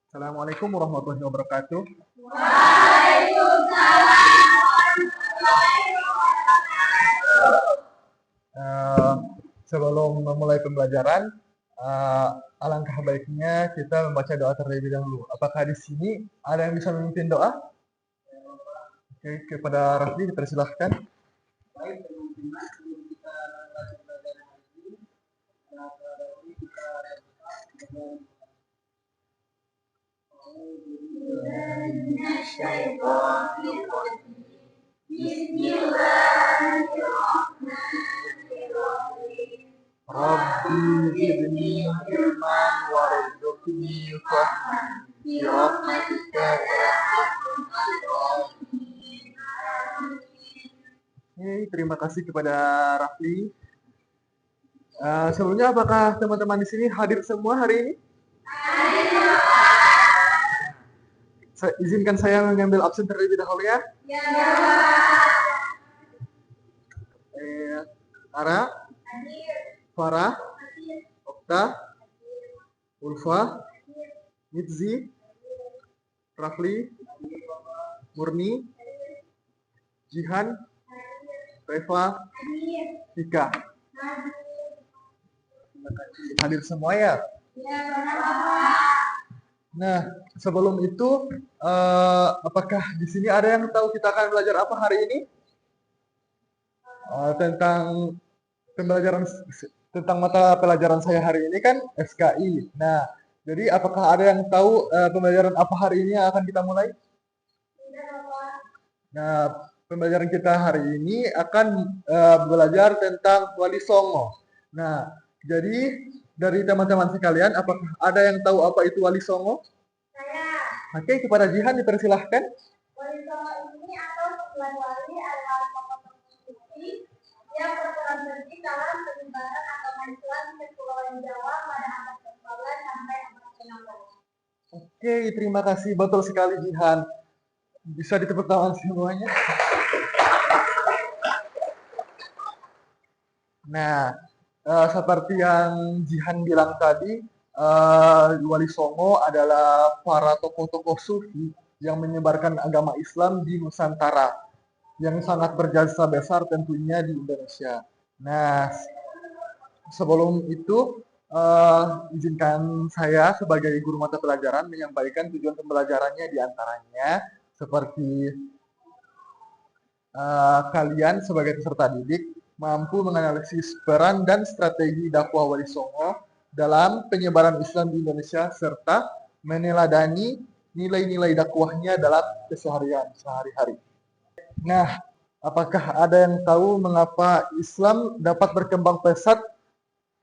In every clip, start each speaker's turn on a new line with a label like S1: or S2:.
S1: Assalamualaikum warahmatullahi wabarakatuh. Eh, Sebelum memulai pembelajaran, eh, alangkah baiknya kita membaca doa terlebih dahulu. Apakah di sini ada yang bisa memimpin doa? Oke, kepada Rafli dipersilahkan. Rabbi zidni ilman warzuqni fahman bi rahmatika ya. Oke, terima kasih kepada Rafli. Sebelumnya apakah teman-teman di sini hadir semua hari ini? Izinkan saya mengambil absen terlebih dahulu ya. Ara, Farah, Okta, Ulfa, Mitzi, Rafli, Murni, Jihan, Reva, Tika. Hadir semua ya? Nah, sebelum itu, apakah di sini ada yang tahu kita akan belajar apa hari ini? Tentang pembelajaran tentang mata pelajaran saya hari ini kan SKI. Nah, jadi apakah ada yang tahu pembelajaran apa hari ini yang akan kita mulai? Nah, pembelajaran kita hari ini akan belajar tentang Wali Songo. Nah, jadi dari teman-teman sekalian, apakah ada yang tahu apa itu Wali Songo? Oke, kepada Jihan dipersilahkan.
S2: Wali Songo ini atau sembilan wali adalah tokoh-tokoh sufi yang berperan penting dalam penyebaran agama Islam di Kepulauan Jawa pada abad ke-14 sampai abad ke-16.
S1: Oke, terima kasih. Betul sekali Jihan. Bisa ditepuk tangan semuanya. Nah, seperti yang Jihan bilang tadi, Wali Songo adalah para tokoh-tokoh sufi yang menyebarkan agama Islam di Nusantara, yang sangat berjasa besar tentunya di Indonesia. Nah, sebelum itu, izinkan saya sebagai guru mata pelajaran menyampaikan tujuan pembelajarannya diantaranya seperti kalian sebagai peserta didik mampu menganalisis peran dan strategi dakwah Wali Songo dalam penyebaran Islam di Indonesia serta meneladani nilai-nilai dakwahnya dalam keseharian sehari-hari. Nah, apakah ada yang tahu mengapa Islam dapat berkembang pesat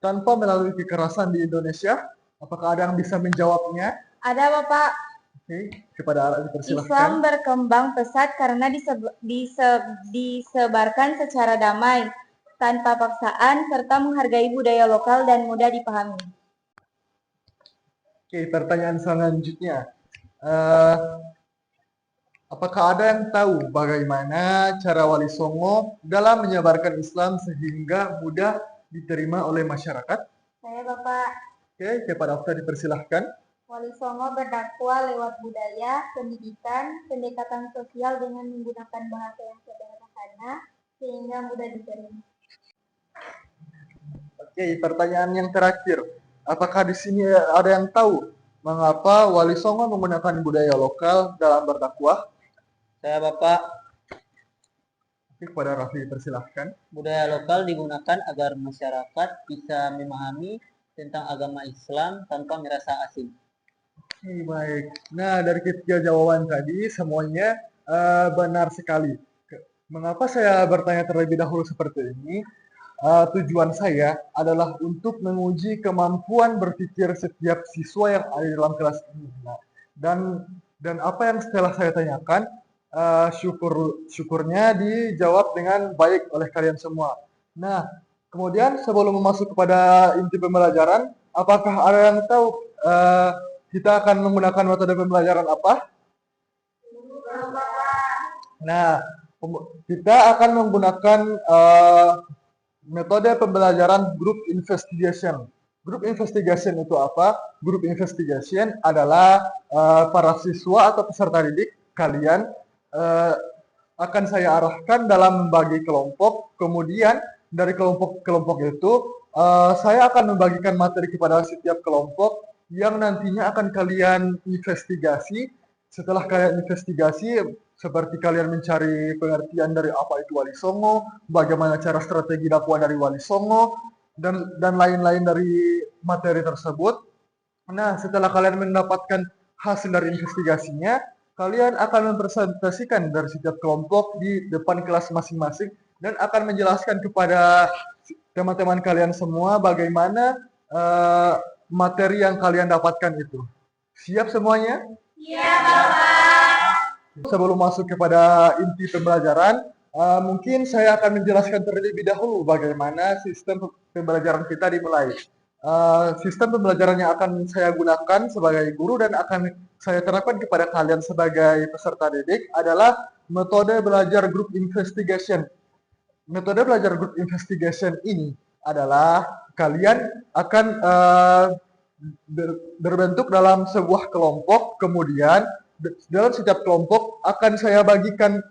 S1: tanpa melalui kekerasan di Indonesia? Apakah ada yang bisa menjawabnya?
S2: Ada, Bapak.
S1: Oke, kepada Ara dipersilahkan.
S2: Islam berkembang pesat karena disebarkan secara damai, tanpa paksaan, serta menghargai budaya lokal dan mudah dipahami.
S1: Oke, pertanyaan selanjutnya. Apakah ada yang tahu bagaimana cara Wali Songo dalam menyebarkan Islam sehingga mudah diterima oleh masyarakat?
S2: Saya, Bapak.
S1: Oke, kepada Okta dipersilahkan.
S2: Wali Songo berdakwah lewat budaya, pendidikan, pendekatan sosial dengan menggunakan bahasa yang sederhana sehingga mudah diterima.
S1: Oke, pertanyaan yang terakhir. Apakah di sini ada yang tahu mengapa Wali Songo menggunakan budaya lokal dalam berdakwah?
S3: Saya Bapak.
S1: Oke, kepada Raffi dipersilahkan.
S3: Budaya lokal digunakan agar masyarakat bisa memahami tentang agama Islam tanpa merasa asing.
S1: Oke, baik. Nah, dari ketiga jawaban tadi semuanya benar sekali. Mengapa saya bertanya terlebih dahulu seperti ini? Tujuan saya adalah untuk menguji kemampuan berpikir setiap siswa yang ada di dalam kelas ini. Nah, dan apa yang setelah saya tanyakan, syukurnya dijawab dengan baik oleh kalian semua. Nah, kemudian sebelum masuk kepada inti pembelajaran, apakah ada yang tahu kita akan menggunakan metode pembelajaran apa? Nah, kita akan menggunakan metode pembelajaran group investigation. Group investigation itu apa? Group investigation adalah para siswa atau peserta didik kalian eh, akan saya arahkan dalam membagi kelompok. Kemudian dari kelompok-kelompok itu saya akan membagikan materi kepada setiap kelompok yang nantinya akan kalian investigasi. Setelah kalian investigasi, seperti kalian mencari pengertian dari apa itu Wali Songo, bagaimana cara strategi dakwah dari Wali Songo, dan lain-lain dari materi tersebut. Nah, setelah kalian mendapatkan hasil dari investigasinya, kalian akan mempresentasikan dari setiap kelompok di depan kelas masing-masing dan akan menjelaskan kepada teman-teman kalian semua bagaimana materi yang kalian dapatkan itu. Siap semuanya? Sebelum masuk kepada inti pembelajaran, mungkin saya akan menjelaskan terlebih dahulu bagaimana sistem pembelajaran kita dimulai. Sistem pembelajaran yang akan saya gunakan sebagai guru dan akan saya terapkan kepada kalian sebagai peserta didik adalah metode belajar group investigation. Metode belajar group investigation ini adalah kalian akan berbentuk dalam sebuah kelompok, kemudian dalam setiap kelompok akan saya bagikan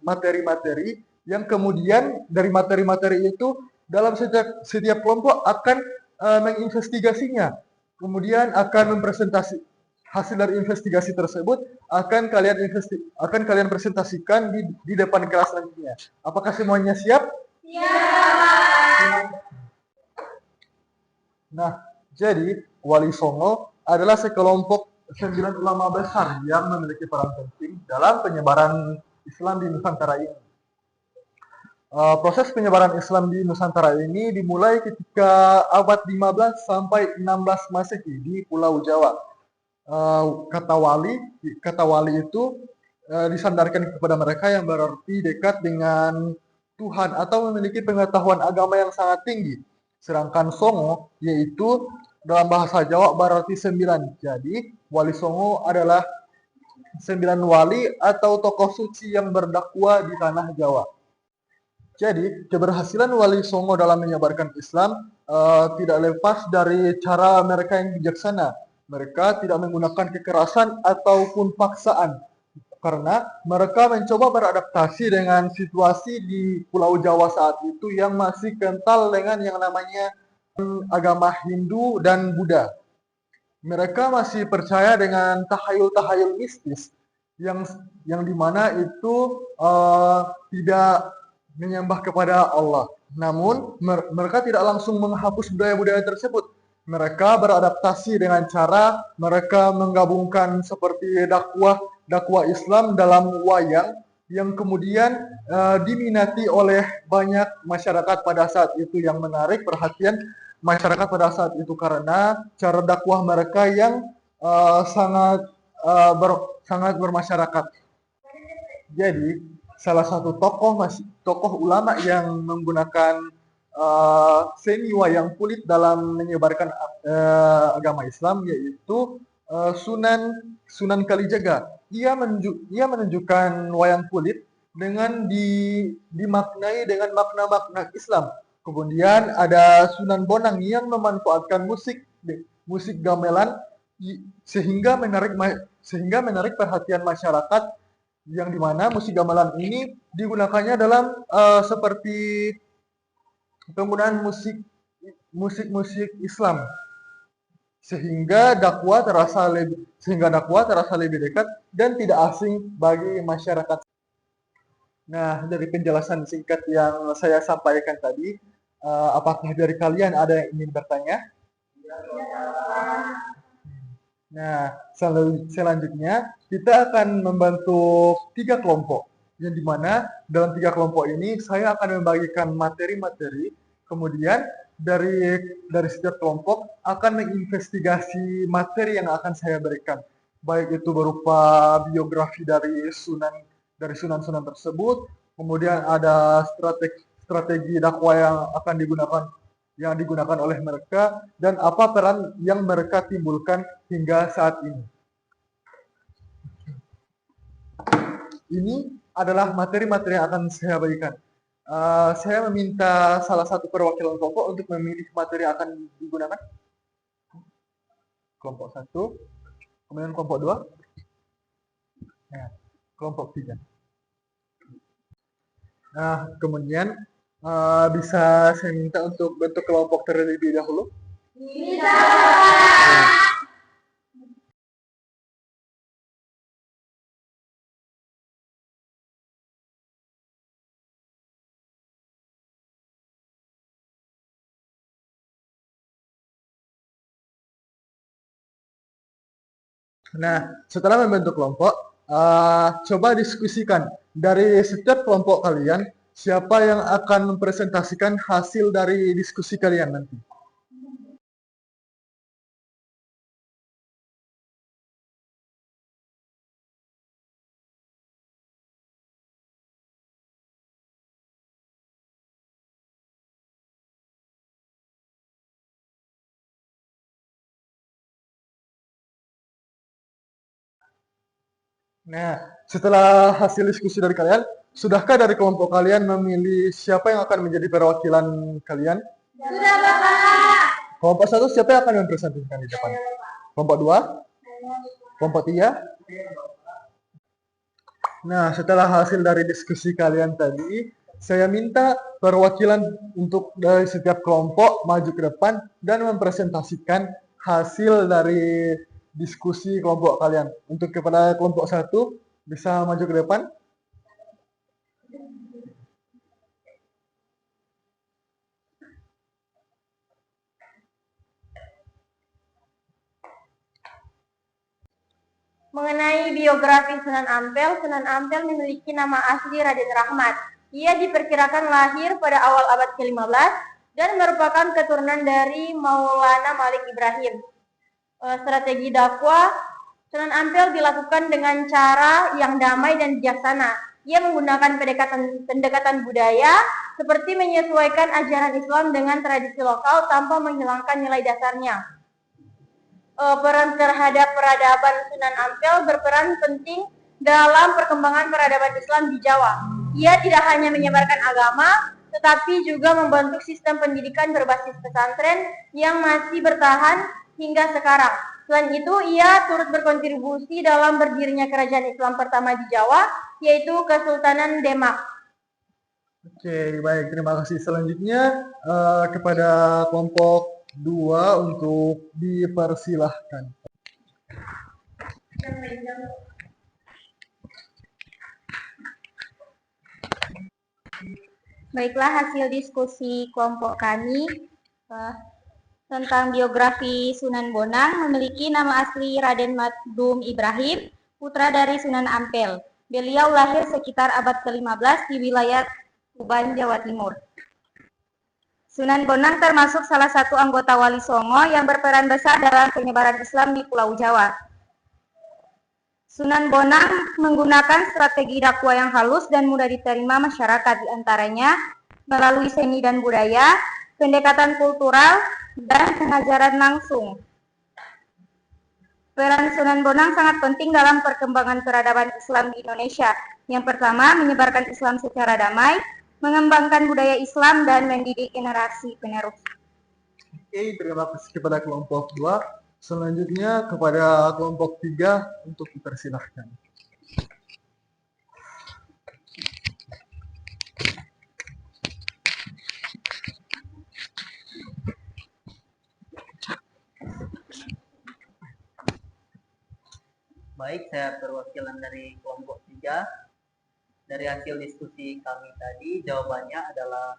S1: materi-materi yang kemudian dari materi-materi itu dalam setiap kelompok akan menginvestigasinya, kemudian akan mempresentasi hasil dari investigasi tersebut akan kalian presentasikan di depan kelas nantinya. Apakah semuanya siap? Nah, jadi Wali Songo adalah sekelompok 9 ulama besar yang memiliki peran penting dalam penyebaran Islam di Nusantara ini. Proses penyebaran Islam di Nusantara ini dimulai ketika abad 15 sampai 16 Masehi di Pulau Jawa. Kata wali itu disandarkan kepada mereka yang berarti dekat dengan Tuhan atau memiliki pengetahuan agama yang sangat tinggi. Sedangkan Songo yaitu dalam bahasa Jawa berarti 9. Jadi Wali Songo adalah 9 wali atau tokoh suci yang berdakwah di tanah Jawa. Jadi keberhasilan Wali Songo dalam menyebarkan Islam tidak lepas dari cara mereka yang bijaksana. Mereka tidak menggunakan kekerasan ataupun paksaan karena mereka mencoba beradaptasi dengan situasi di Pulau Jawa saat itu yang masih kental dengan yang namanya agama Hindu dan Buddha. Mereka masih percaya dengan tahayul-tahayul mistis yang dimana itu tidak menyembah kepada Allah. Namun mereka tidak langsung menghapus budaya-budaya tersebut. Mereka beradaptasi dengan cara mereka menggabungkan seperti dakwah Islam dalam wayang yang kemudian diminati oleh banyak masyarakat pada saat itu, yang menarik perhatian masyarakat pada saat itu karena cara dakwah mereka yang sangat bermasyarakat. Jadi salah satu tokoh ulama yang menggunakan seni wayang kulit dalam menyebarkan agama Islam yaitu Sunan Kalijaga. Ia menunjukkan wayang kulit dengan dimaknai dengan makna-makna Islam. Kemudian ada Sunan Bonang yang memanfaatkan musik gamelan sehingga menarik perhatian masyarakat, yang dimana musik gamelan ini digunakannya dalam seperti penggunaan musik Islam sehingga dakwah terasa lebih dekat dan tidak asing bagi masyarakat. Nah, dari penjelasan singkat yang saya sampaikan tadi, apakah dari kalian ada yang ingin bertanya? Nah, selanjutnya kita akan membentuk 3 kelompok, yang dimana dalam 3 kelompok ini saya akan membagikan materi-materi, kemudian dari setiap kelompok akan menginvestigasi materi yang akan saya berikan, baik itu berupa biografi dari sunan tersebut, kemudian ada strategi dakwah yang digunakan oleh mereka dan apa peran yang mereka timbulkan hingga saat ini. Ini adalah materi-materi yang akan saya bagikan. Saya meminta salah satu perwakilan kelompok untuk memilih materi yang akan digunakan. Kelompok satu, kemudian kelompok dua, nah, kelompok tiga. Nah, kemudian bisa saya minta untuk bentuk kelompok terlebih dahulu.
S2: Bisa.
S1: Nah, setelah membentuk kelompok, coba diskusikan dari setiap kelompok kalian, siapa yang akan mempresentasikan hasil dari diskusi kalian nanti. Nah, setelah hasil diskusi dari kalian, sudahkah dari kelompok kalian memilih siapa yang akan menjadi perwakilan kalian?
S2: Sudah, Bapak.
S1: Kelompok satu siapa yang akan mempresentasikan di depan? Kelompok dua? Kelompok tiga? Nah, setelah hasil dari diskusi kalian tadi, saya minta perwakilan untuk dari setiap kelompok maju ke depan dan mempresentasikan hasil dari diskusi kelompok kalian. Untuk kepada kelompok satu, bisa maju ke depan.
S2: Mengenai biografi Sunan Ampel memiliki nama asli Raden Rahmat. Ia diperkirakan lahir pada awal abad ke-15 dan merupakan keturunan dari Maulana Malik Ibrahim. Strategi dakwah Sunan Ampel dilakukan dengan cara yang damai dan bijaksana. Ia menggunakan pendekatan budaya seperti menyesuaikan ajaran Islam dengan tradisi lokal tanpa menghilangkan nilai dasarnya. Peran terhadap peradaban Sunan Ampel berperan penting dalam perkembangan peradaban Islam di Jawa. Ia tidak hanya menyebarkan agama, tetapi juga membentuk sistem pendidikan berbasis pesantren yang masih bertahan hingga sekarang. Selain itu, ia turut berkontribusi dalam berdirinya kerajaan Islam pertama di Jawa, yaitu Kesultanan Demak.
S1: Oke, baik. Terima kasih. Selanjutnya kepada kelompok 2 untuk dipersilahkan.
S2: Baiklah, hasil diskusi kelompok kami tentang biografi Sunan Bonang memiliki nama asli Raden Makdum Ibrahim, putra dari Sunan Ampel. Beliau lahir sekitar abad ke-15 di wilayah Tuban, Jawa Timur. Sunan Bonang termasuk salah satu anggota Wali Songo yang berperan besar dalam penyebaran Islam di Pulau Jawa. Sunan Bonang menggunakan strategi dakwah yang halus dan mudah diterima masyarakat, diantaranya melalui seni dan budaya, pendekatan kultural, dan pengajaran langsung. Peran Sunan Bonang sangat penting dalam perkembangan peradaban Islam di Indonesia. Yang pertama, menyebarkan Islam secara damai, mengembangkan budaya Islam, dan mendidik generasi penerus.
S1: Oke, terima kasih kepada kelompok 2. Selanjutnya kepada kelompok 3 untuk dipersilahkan.
S3: Baik, saya perwakilan dari kelompok 3. Dari hasil diskusi kami tadi, jawabannya adalah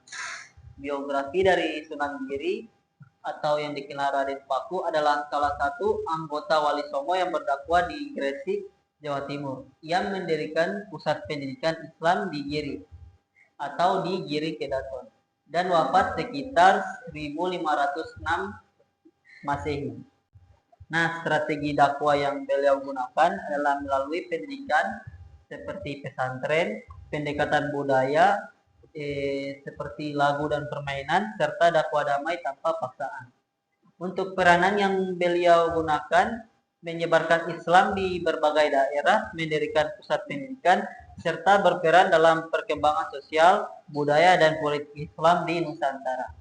S3: biografi dari Sunan Giri atau yang dikenal Raden Paku adalah salah satu anggota Wali Songo yang berdakwah di Gresik, Jawa Timur. Ia mendirikan pusat pendidikan Islam di Giri atau di Giri Kedaton dan wafat sekitar 1506 Masehi. Nah, strategi dakwah yang beliau gunakan adalah melalui pendidikan seperti pesantren, pendekatan budaya, seperti lagu dan permainan, serta dakwah damai tanpa paksaan. Untuk peranan yang beliau gunakan, menyebarkan Islam di berbagai daerah, mendirikan pusat pendidikan, serta berperan dalam perkembangan sosial, budaya, dan politik Islam di Nusantara.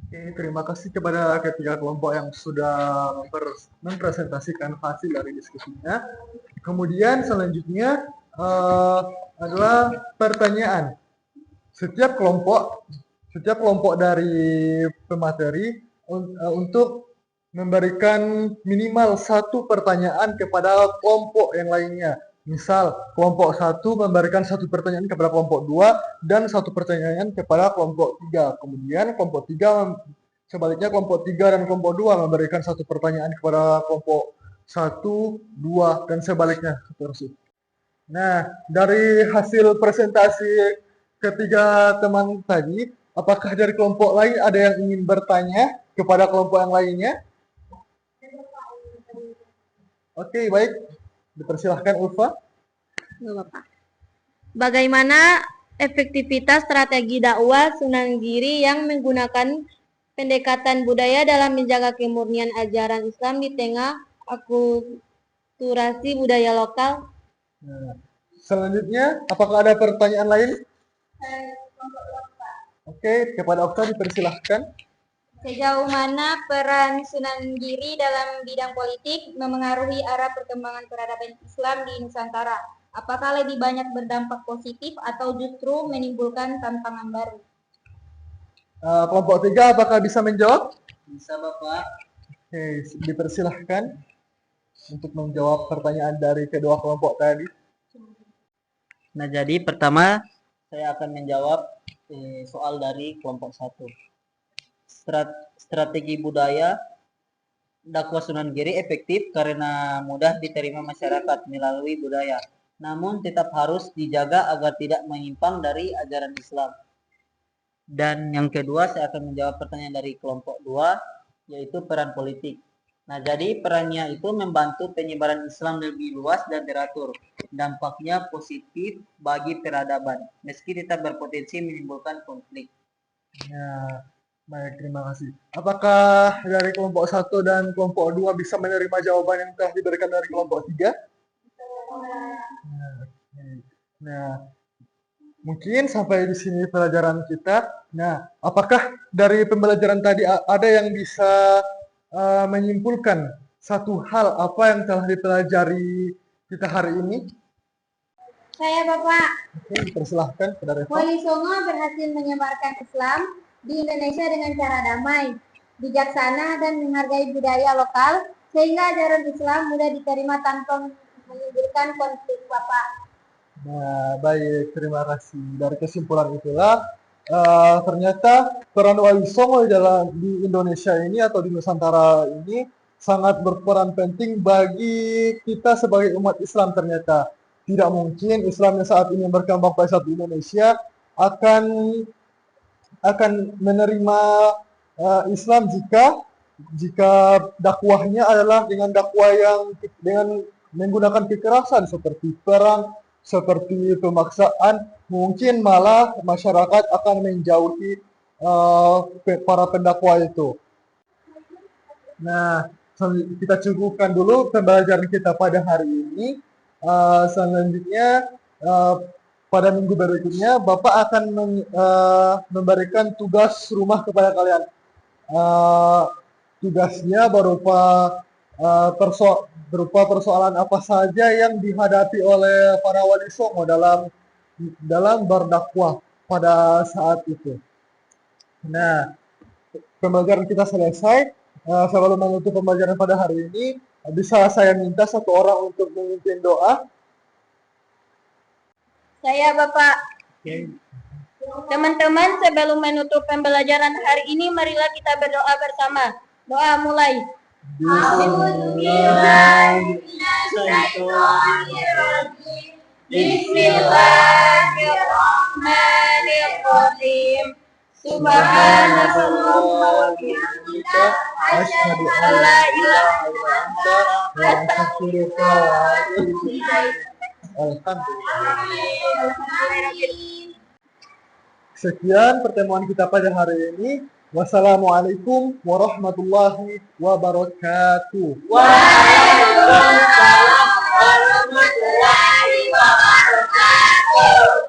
S1: Oke, terima kasih kepada ketiga kelompok yang sudah mempresentasikan hasil dari diskusinya. Kemudian selanjutnya adalah pertanyaan. Setiap kelompok dari pemateri untuk memberikan minimal satu pertanyaan kepada kelompok yang lainnya. Misal, kelompok 1 memberikan satu pertanyaan kepada kelompok 2 dan satu pertanyaan kepada kelompok 3. Kemudian kelompok 3 sebaliknya kelompok 3 dan kelompok 2 memberikan satu pertanyaan kepada kelompok 1, 2 dan sebaliknya seterusnya. Nah, dari hasil presentasi ketiga teman tadi, apakah dari kelompok lain ada yang ingin bertanya kepada kelompok yang lainnya? Oke, baik. Dipersilahkan Ulfa.
S4: Bapak. Bagaimana efektivitas strategi dakwah Sunan Giri yang menggunakan pendekatan budaya dalam menjaga kemurnian ajaran Islam di tengah akulturasi budaya lokal?
S1: Nah, selanjutnya, apakah ada pertanyaan lain? Oke, kepada Okta dipersilahkan.
S4: Sejauh mana peran Sunan Giri dalam bidang politik memengaruhi arah perkembangan peradaban Islam di Nusantara? Apakah lebih banyak berdampak positif atau justru menimbulkan tantangan baru?
S1: Kelompok 3 apakah bisa menjawab?
S3: Bisa Bapak.
S1: Oke, dipersilahkan untuk menjawab pertanyaan dari kedua kelompok tadi.
S3: Nah, jadi pertama saya akan menjawab soal dari kelompok 1. Strategi budaya dakwah Sunan Giri efektif karena mudah diterima masyarakat melalui budaya, namun tetap harus dijaga agar tidak menyimpang dari ajaran Islam. Dan yang kedua, saya akan menjawab pertanyaan dari kelompok 2, yaitu peran politik. Nah, jadi perannya itu membantu penyebaran Islam lebih luas dan teratur. Dampaknya positif bagi peradaban, meski tetap berpotensi menimbulkan konflik.
S1: Nah, baik, terima kasih. Apakah dari kelompok 1 dan kelompok 2 bisa menerima jawaban yang telah diberikan dari kelompok 3? Nah, mungkin sampai di sini pelajaran kita. Nah, apakah dari pembelajaran tadi ada yang bisa menyimpulkan satu hal apa yang telah dipelajari kita hari ini?
S4: Saya Bapak.
S1: Oke, dipersilahkan kepada Reva.
S4: Wali Songo berhasil menyebarkan Islam di Indonesia dengan cara damai, bijaksana, dan menghargai budaya lokal, sehingga ajaran Islam mudah diterima tanpa menimbulkan konflik, Bapak.
S1: Nah, baik, terima kasih. Dari kesimpulan itulah, ternyata peran Wali Songo di Indonesia ini atau di Nusantara ini sangat berperan penting bagi kita sebagai umat Islam ternyata. Tidak mungkin Islam yang saat ini berkembang pesat di Indonesia akan menerima Islam jika dakwahnya adalah dengan dakwah yang dengan menggunakan kekerasan seperti perang, seperti pemaksaan, mungkin malah masyarakat akan menjauhi para pendakwah itu. Nah, kita cukupkan dulu pembelajaran kita pada hari ini. Selanjutnya pada minggu berikutnya Bapak akan memberikan tugas rumah kepada kalian. Tugasnya berupa persoalan apa saja yang dihadapi oleh para wali songo dalam berdakwah pada saat itu. Nah, pembelajaran kita selesai. Sebelum menutup pembelajaran pada hari ini, bisa saya minta satu orang untuk memimpin doa?
S4: Saya Bapak. Teman-teman, sebelum menutup pembelajaran hari ini, marilah kita berdoa bersama. Doa mulai. Bismillahirrahmanirrahim. Subhanallah wa bihamdika asyhadu an la ilaha illa anta astaghfiruka wa atubu ilaik.
S1: Alhamdulillah. Sekian pertemuan kita pada hari ini. Wassalamualaikum warahmatullahi wabarakatuh.
S4: Waalaikumsalam warahmatullahi wabarakatuh.
S2: Woo!